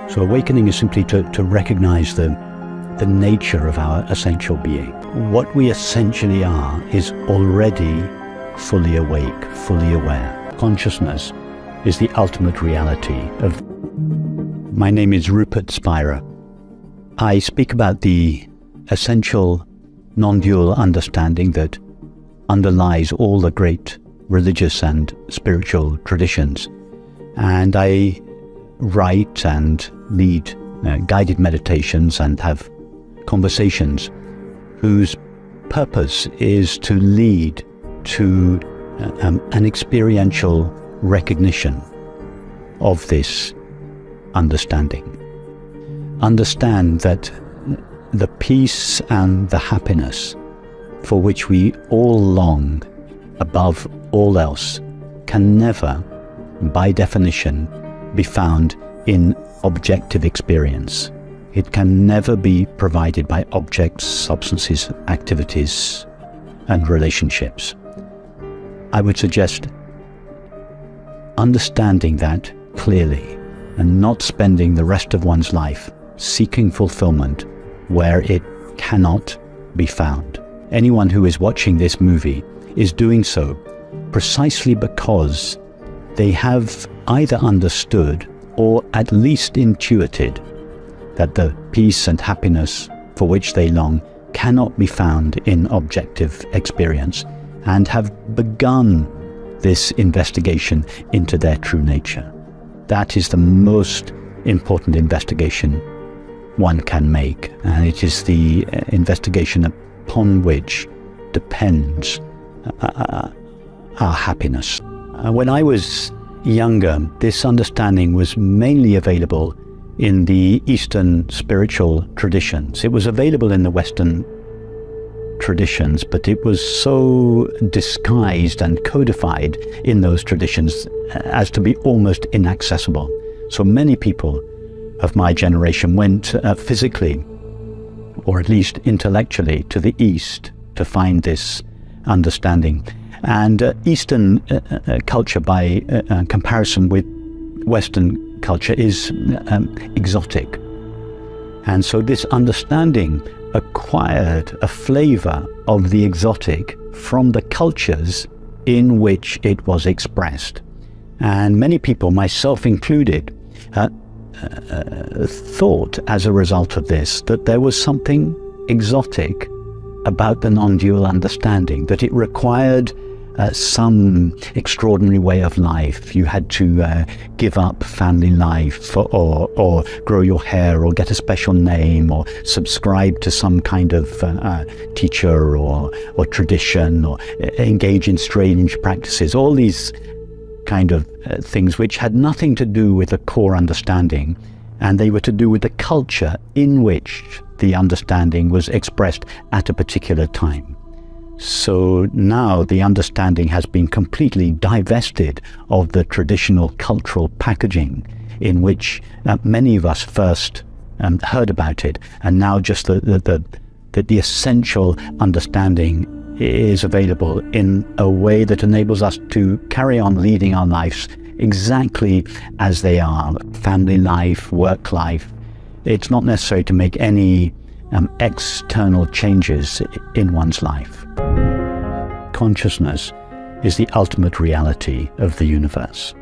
So awakening is simply to recognize the nature of our essential being. What we essentially are is already fully awake, fully aware. Consciousness is the ultimate reality of... My name is Roopert Spira. I speak about the essential non-dual understanding that underlies all the great religious and spiritual traditions. And I write and lead guided meditations and have conversations whose purpose is to lead to an experiential recognition of this understanding. Understand that the peace and the happiness for which we all long above all else can never, by definition, be found in objective experience. It can never be provided by objects, substances, activities, and relationships. I would suggest understanding that clearly and not spending the rest of one's life seeking fulfillment where it cannot be found. Anyone who is watching this movie is doing so precisely because they have either understood or at least intuited that the peace and happiness for which they long cannot be found in objective experience, and have begun this investigation into their true nature. That is the most important investigation one can make, and it is the investigation upon which depends our happiness. When I was younger, this understanding was mainly available in the Eastern spiritual traditions. It was available in the Western traditions, but it was so disguised and codified in those traditions as to be almost inaccessible. So many people of my generation went physically, or at least intellectually, to the East to find this understanding. And Eastern culture, by comparison with Western culture, is exotic. And so this understanding acquired a flavor of the exotic from the cultures in which it was expressed. And many people, myself included, thought as a result of this that there was something exotic about the non-dual understanding, that it required some extraordinary way of life. You had to give up family life, or grow your hair, or get a special name, or subscribe to some kind of teacher or tradition, or engage in strange practices. All these kind of things which had nothing to do with the core understanding, and they were to do with the culture in which the understanding was expressed at a particular time. So now the understanding has been completely divested of the traditional cultural packaging in which many of us first heard about it, and now just the essential understanding is available in a way that enables us to carry on leading our lives exactly as they are. Family life, work life. It's not necessary to make any external changes in one's life. Consciousness is the ultimate reality of the universe.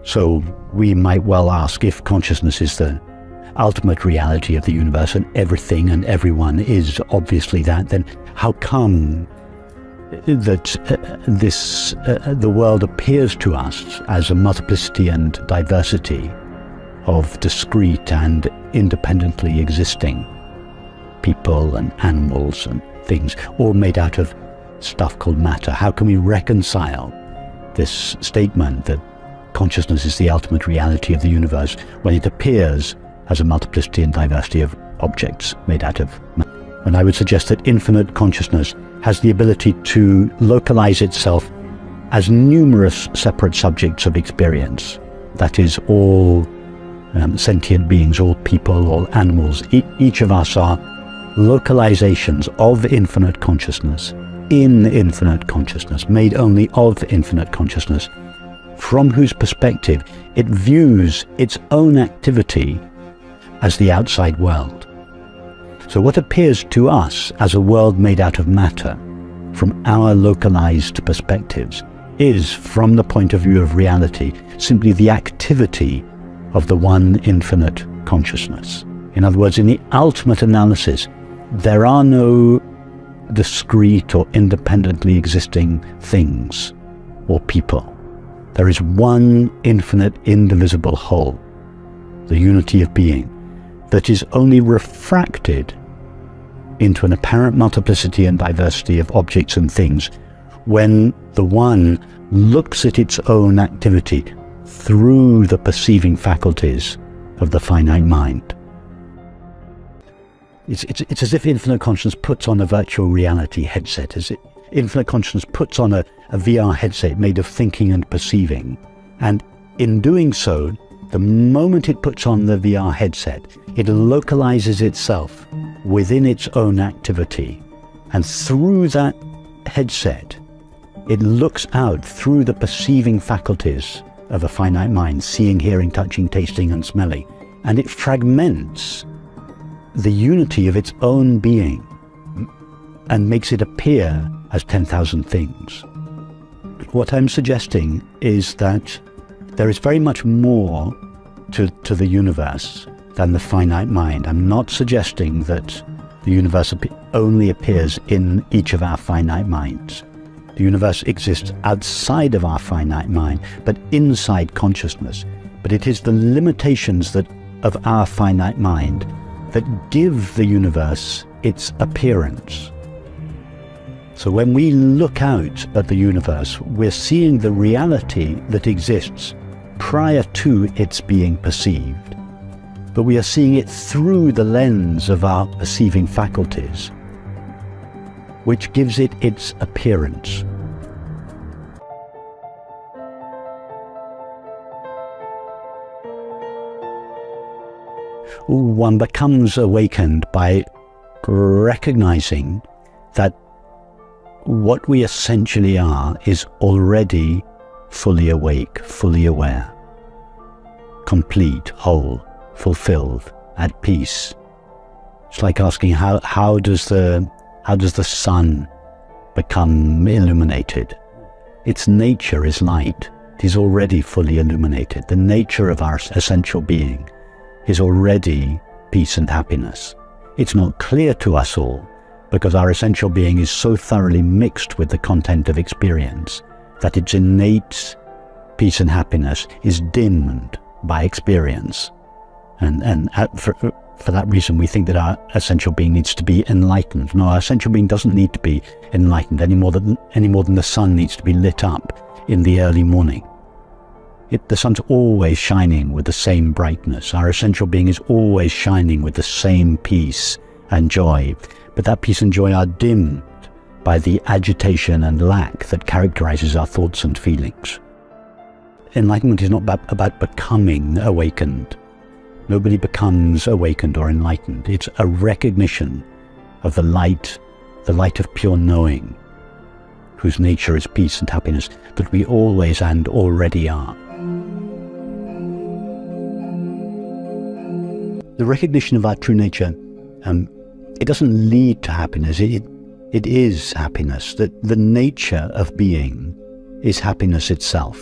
So we might well ask, if consciousness is the ultimate reality of the universe, and everything and everyone is obviously that, then how come that the world appears to us as a multiplicity and diversity of discrete and independently existing people and animals and things, all made out of stuff called matter? How can we reconcile this statement that consciousness is the ultimate reality of the universe when it appears as a multiplicity and diversity of objects made out of matter? And I would suggest that infinite consciousness has the ability to localize itself as numerous separate subjects of experience. That is, all sentient beings, all people, all animals. Each of us are localizations of infinite consciousness, in infinite consciousness, made only of infinite consciousness, from whose perspective it views its own activity as the outside world. So what appears to us as a world made out of matter, from our localized perspectives, is, from the point of view of reality, simply the activity of the one infinite consciousness. In other words, in the ultimate analysis, there are no discrete or independently existing things or people. There is one infinite, indivisible whole, the unity of being, that is only refracted into an apparent multiplicity and diversity of objects and things when the one looks at its own activity through the perceiving faculties of the finite mind. It's as if infinite consciousness puts on a virtual reality headset, as if infinite consciousness puts on a VR headset made of thinking and perceiving. And in doing so, the moment it puts on the VR headset, it localizes itself within its own activity. And through that headset, it looks out through the perceiving faculties of a finite mind, seeing, hearing, touching, tasting, and smelling. And it fragments the unity of its own being and makes it appear as 10,000 things. What I'm suggesting is that there is very much more to the universe than the finite mind. I'm not suggesting that the universe only appears in each of our finite minds. The universe exists outside of our finite mind, but inside consciousness. But it is the limitations of our finite mind that give the universe its appearance. So when we look out at the universe, we're seeing the reality that exists prior to its being perceived, but we are seeing it through the lens of our perceiving faculties, which gives it its appearance. One becomes awakened by recognizing that what we essentially are is already fully awake, fully aware, complete, whole, fulfilled, at peace. It's like asking how does the sun become illuminated? Its nature is light. It is already fully illuminated. The nature of our essential being is already peace and happiness. It's not clear to us all because our essential being is so thoroughly mixed with the content of experience that its innate peace and happiness is dimmed by experience. And for that reason, we think that our essential being needs to be enlightened. No, our essential being doesn't need to be enlightened any more than the sun needs to be lit up in the early morning. The sun's always shining with the same brightness. Our essential being is always shining with the same peace and joy. But that peace and joy are dimmed by the agitation and lack that characterizes our thoughts and feelings. Enlightenment is not about becoming awakened. Nobody becomes awakened or enlightened. It's a recognition of the light of pure knowing, whose nature is peace and happiness, that we always and already are. The recognition of our true nature, it doesn't lead to happiness, it is happiness. That the nature of being is happiness itself.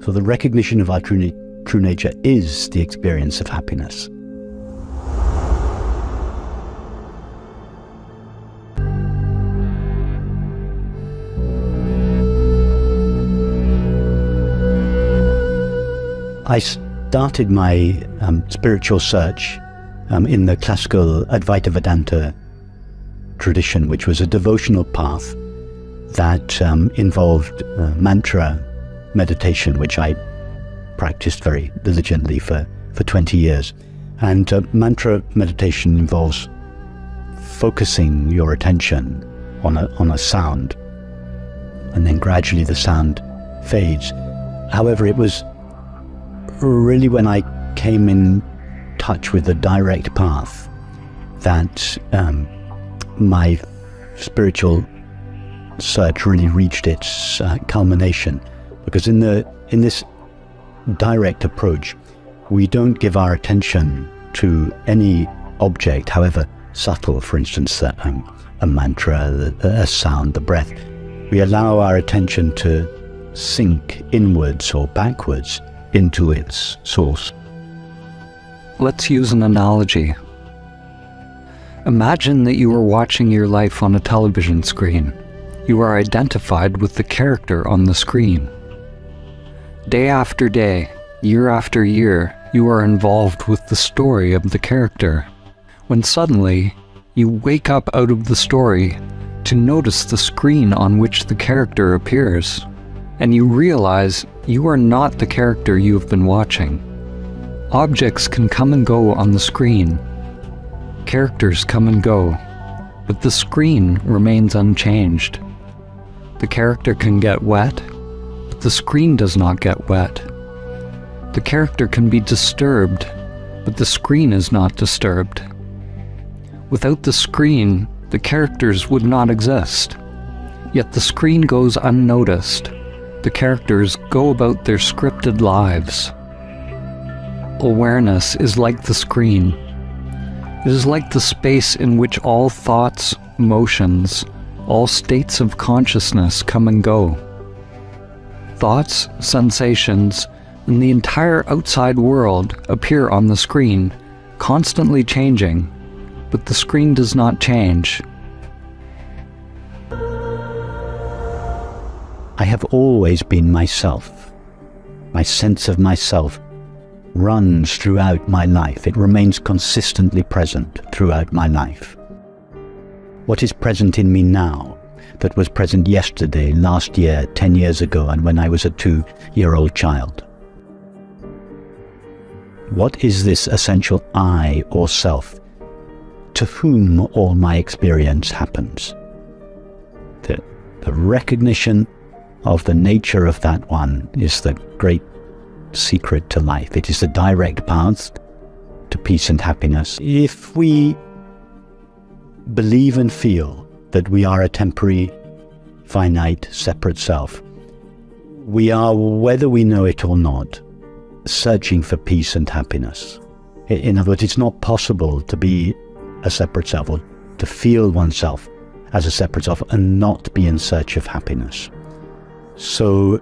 So the recognition of our true nature is the experience of happiness. I started my spiritual search in the classical Advaita Vedanta tradition, which was a devotional path that involved mantra meditation, which I practiced very diligently for 20 years. And mantra meditation involves focusing your attention on a sound, and then gradually the sound fades. However, it was really when I came in touch with the direct path that my spiritual search really reached its culmination. Because in this direct approach, we don't give our attention to any object, however subtle, for instance, a mantra, a sound, the breath, we allow our attention to sink inwards or backwards into its source. Let's use an analogy. Imagine that you are watching your life on a television screen. You are identified with the character on the screen. Day after day, year after year, you are involved with the story of the character, when suddenly you wake up out of the story to notice the screen on which the character appears, and you realize you are not the character you have been watching. Objects can come and go on the screen. Characters come and go, but the screen remains unchanged. The character can get wet, but the screen does not get wet. The character can be disturbed, but the screen is not disturbed. Without the screen, the characters would not exist. Yet the screen goes unnoticed. The characters go about their scripted lives. Awareness is like the screen. It is like the space in which all thoughts, emotions, all states of consciousness come and go. Thoughts, sensations, and the entire outside world appear on the screen, constantly changing, but the screen does not change. I have always been myself. My sense of myself runs throughout my life. It remains consistently present throughout my life. What is present in me now that was present yesterday, last year, 10 years ago, and when I was a 2-year-old child? What is this essential I or self to whom all my experience happens? The recognition of the nature of that one is the great secret to life. It is the direct path to peace and happiness. If we believe and feel that we are a temporary, finite, separate self, we are, whether we know it or not, searching for peace and happiness. In other words, it's not possible to be a separate self or to feel oneself as a separate self and not be in search of happiness. So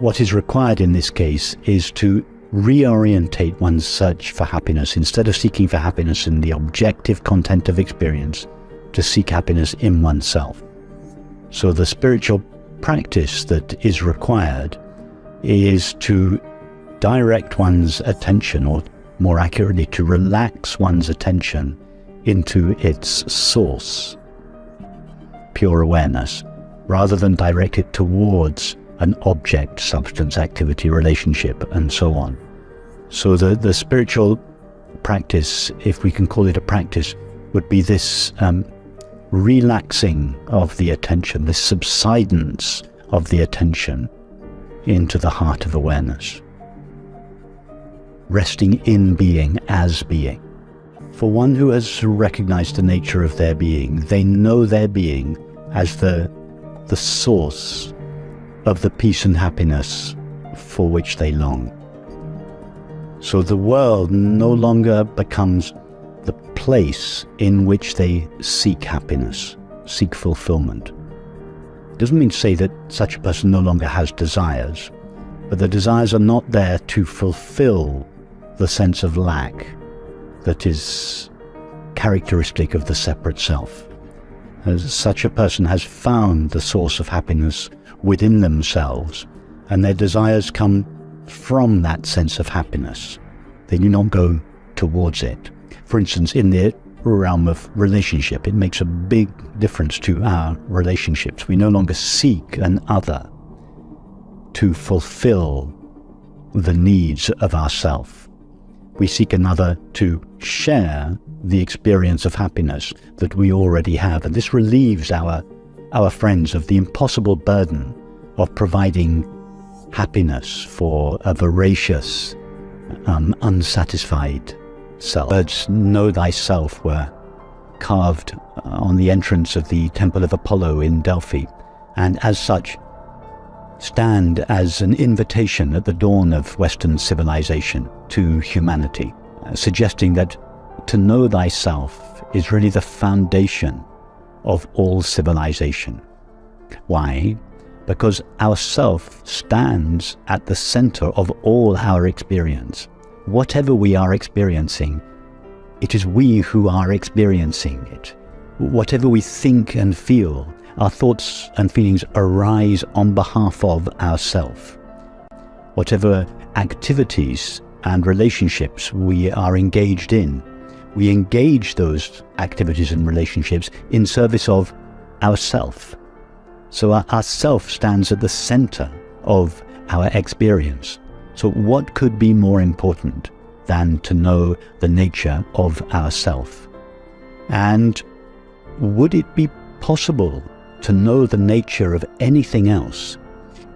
what is required in this case is to reorientate one's search for happiness. Instead of seeking for happiness in the objective content of experience, to seek happiness in oneself. So the spiritual practice that is required is to direct one's attention, or more accurately, to relax one's attention into its source, pure awareness, rather than direct it towards an object, substance, activity, relationship, and so on. So the spiritual practice, if we can call it a practice, would be this relaxing of the attention, this subsidence of the attention into the heart of awareness. Resting in being as being. For one who has recognized the nature of their being, they know their being as the source of the peace and happiness for which they long. So the world no longer becomes the place in which they seek happiness, seek fulfillment. It doesn't mean to say that such a person no longer has desires, but the desires are not there to fulfill the sense of lack that is characteristic of the separate self. As such a person has found the source of happiness within themselves, and their desires come from that sense of happiness. They do not go towards it. For instance, in the realm of relationship, it makes a big difference to our relationships. We no longer seek an other to fulfill the needs of ourself. We seek another to share the experience of happiness that we already have, and this relieves our friends of the impossible burden of providing happiness for a voracious, unsatisfied self. Words, "Know thyself," were carved on the entrance of the Temple of Apollo in Delphi, and as such stand as an invitation at the dawn of Western civilization to humanity. suggesting that to know thyself is really the foundation of all civilization. Why? Because our self stands at the center of all our experience. Whatever we are experiencing, it is we who are experiencing it. Whatever we think and feel, our thoughts and feelings arise on behalf of ourself. Whatever activities and relationships we are engaged in, we engage those activities and relationships in service of ourself. So our self stands at the center of our experience. So what could be more important than to know the nature of ourself? And would it be possible to know the nature of anything else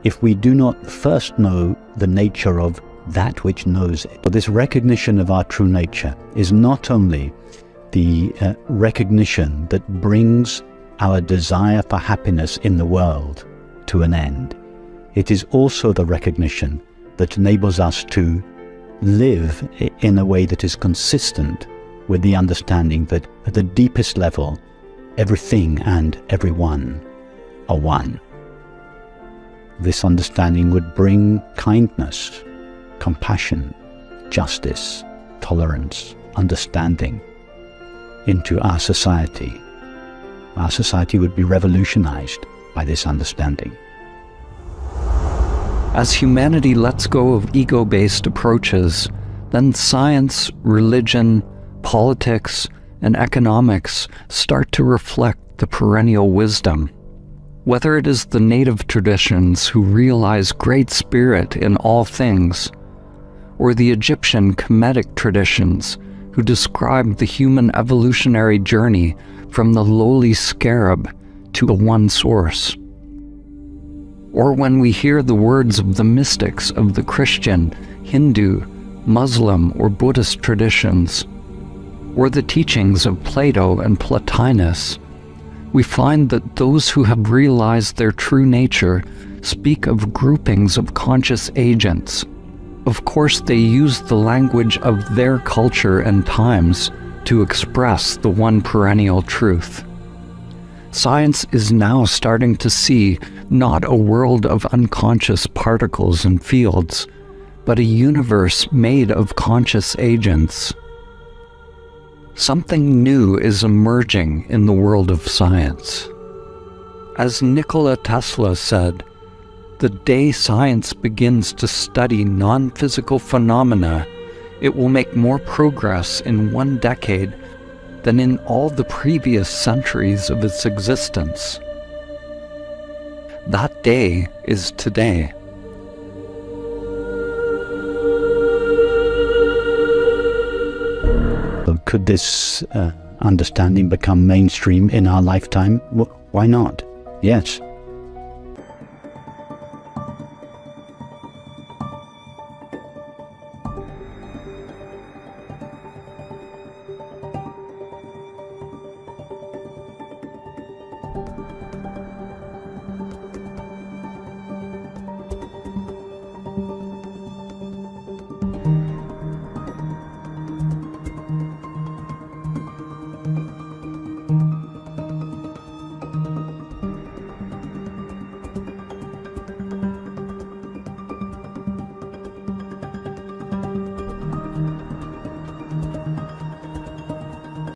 if we do not first know the nature of that which knows it? This recognition of our true nature is not only the recognition that brings our desire for happiness in the world to an end. It is also the recognition that enables us to live in a way that is consistent with the understanding that at the deepest level, everything and everyone are one. This understanding would bring kindness, compassion, justice, tolerance, understanding into our society. Our society would be revolutionized by this understanding. As humanity lets go of ego-based approaches, then science, religion, politics, and economics start to reflect the perennial wisdom. Whether it is the native traditions who realize great spirit in all things, or the Egyptian Kemetic traditions who describe the human evolutionary journey from the lowly scarab to a one source. Or when we hear the words of the mystics of the Christian, Hindu, Muslim, or Buddhist traditions, or the teachings of Plato and Plotinus, we find that those who have realized their true nature speak of groupings of conscious agents. Of course, they use the language of their culture and times to express the one perennial truth. Science is now starting to see not a world of unconscious particles and fields, but a universe made of conscious agents. Something new is emerging in the world of science. As Nikola Tesla said, the day science begins to study non-physical phenomena, it will make more progress in 1 decade than in all the previous centuries of its existence. That day is today. Could this understanding become mainstream in our lifetime? Why not? Yes.